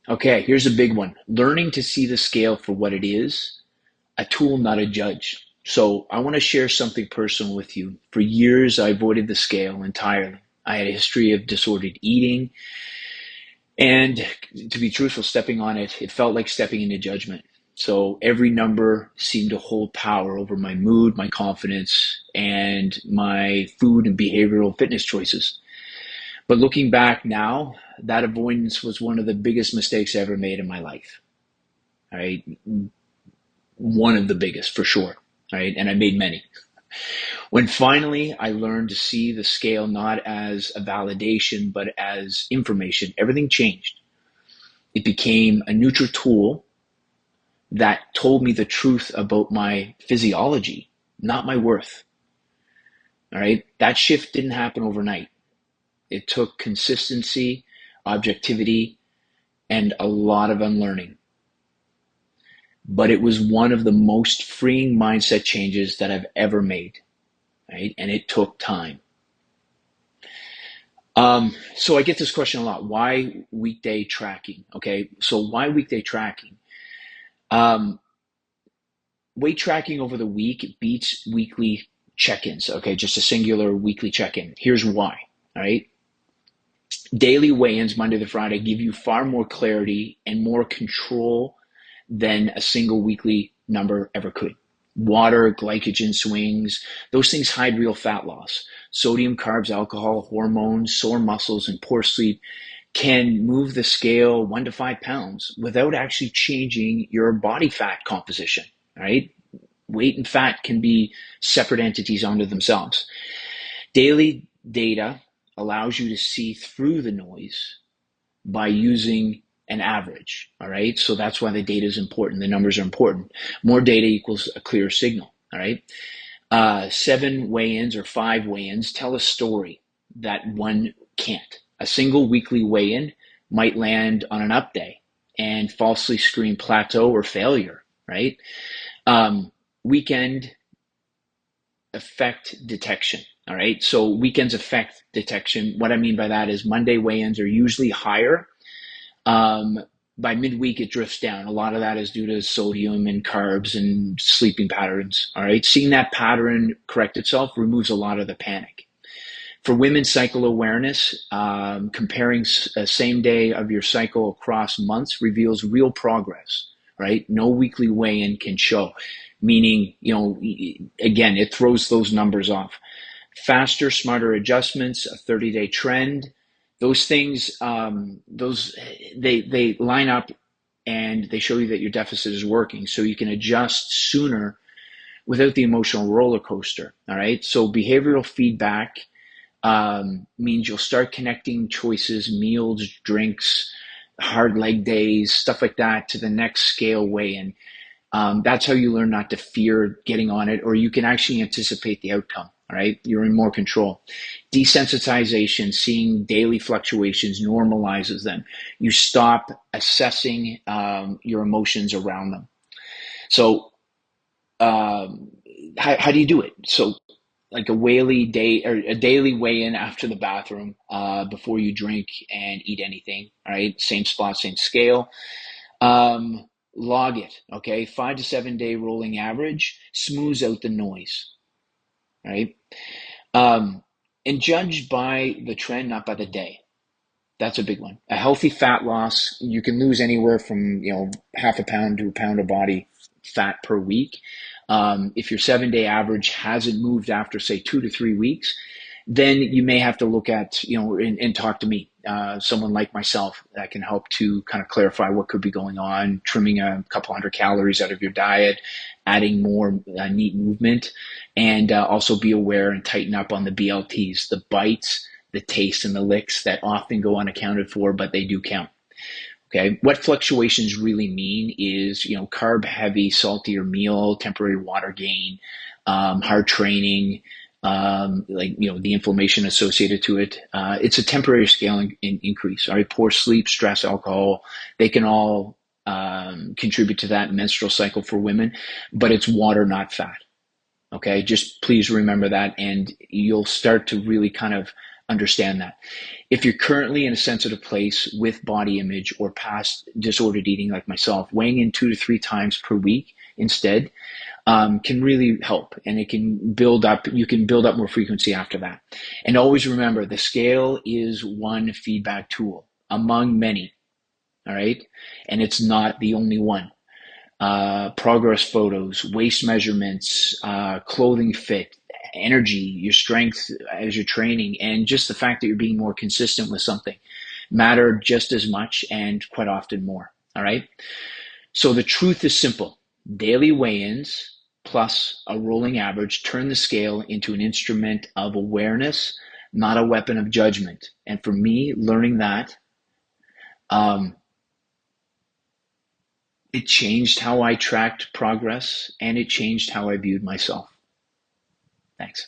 Okay, here's a big one. Learning to see the scale for what it is, a tool, not a judge. So I want to share something personal with you. For years, I avoided the scale entirely. I had a history of disordered eating, and to be truthful, stepping on it, it felt like stepping into judgment. So every number seemed to hold power over my mood, my confidence, and my food and behavioral fitness choices. But looking back now, that avoidance was one of the biggest mistakes I ever made in my life. All right. One of the biggest for sure. Right. And I made many. When finally I learned to see the scale not as a validation, but as information, everything changed. It became a neutral tool that told me the truth about my physiology, not my worth. All right. That shift didn't happen overnight. It took consistency, objectivity, and a lot of unlearning. But it was one of the most freeing mindset changes that I've ever made, right? And it took time. So I get this question a lot. Why weekday tracking? Okay, so why weekday tracking? Um, Weight tracking over the week beats weekly check-ins. Okay, just a singular weekly check-in. Here's why. All right, daily weigh-ins Monday to Friday give you far more clarity and more control than a single weekly number ever could. Water, glycogen swings, those things hide real fat loss. Sodium, carbs, alcohol, hormones, sore muscles, and poor sleep can move the scale 1 to 5 pounds without actually changing your body fat composition, right? Weight and fat can be separate entities unto themselves. Daily data allows you to see through the noise by using an average. All right. So that's why the data is important. The numbers are important. More data equals a clear signal. All right. 7 weigh-ins or 5 weigh-ins tell a story that one can't. A single weekly weigh-in might land on an up day and falsely scream plateau or failure. Right. Weekend effect detection. All right. So weekends effect detection. What I mean by that is Monday weigh-ins are usually higher. Um, by midweek, it drifts down. A lot of that is due to sodium and carbs and sleeping patterns. All right. Seeing that pattern correct itself removes a lot of the panic. For women's cycle awareness, comparing a same day of your cycle across months reveals real progress, right? No weekly weigh-in can show, meaning, again, it throws those numbers off. Faster, smarter adjustments, a 30-day trend, those things, they line up and they show you that your deficit is working, so you can adjust sooner without the emotional roller coaster. All right. So behavioral feedback means you'll start connecting choices, meals, drinks, hard leg days, stuff like that to the next scale weigh-in. That's how you learn not to fear getting on it, or you can actually anticipate the outcome. All right, you're in more control. Desensitization, seeing daily fluctuations normalizes them. You stop assessing your emotions around them. So, how do you do it? So, like a daily weigh-in after the bathroom, before you drink and eat anything. All right, same spot, same scale. Log it. Okay, 5 to 7 day rolling average smooths out the noise. Right. Um, and judge by the trend, not by the day. That's a big one. A healthy fat loss, you can lose anywhere from, half a pound to a pound of body fat per week. If your 7 day average hasn't moved after, say, 2 to 3 weeks, then you may have to look at, and talk to me, someone like myself that can help to kind of clarify what could be going on, trimming a couple hundred calories out of your diet, adding more neat movement, and also be aware and tighten up on the BLTs, the bites, the taste, and the licks that often go unaccounted for, but they do count. Okay, what fluctuations really mean is, carb heavy, saltier meal, temporary water gain, hard training, the inflammation associated to it. It's a temporary scaling increase. All right, poor sleep, stress, alcohol, they can all contribute to that menstrual cycle for women, but it's water, not fat. Okay, just please remember that, and you'll start to really kind of understand that. If you're currently in a sensitive place with body image or past disordered eating like myself, weighing in 2 to 3 times per week instead can really help, and it can build up. You can build up more frequency after that. And always remember, the scale is one feedback tool among many. All right, and it's not the only one. Progress photos, waist measurements, clothing fit, energy, your strength as you're training, and just the fact that you're being more consistent with something matter just as much and quite often more. All right. So the truth is simple: daily weigh ins plus a rolling average turn the scale into an instrument of awareness, not a weapon of judgment. And for me, learning that, um, it changed how I tracked progress and it changed how I viewed myself. Thanks.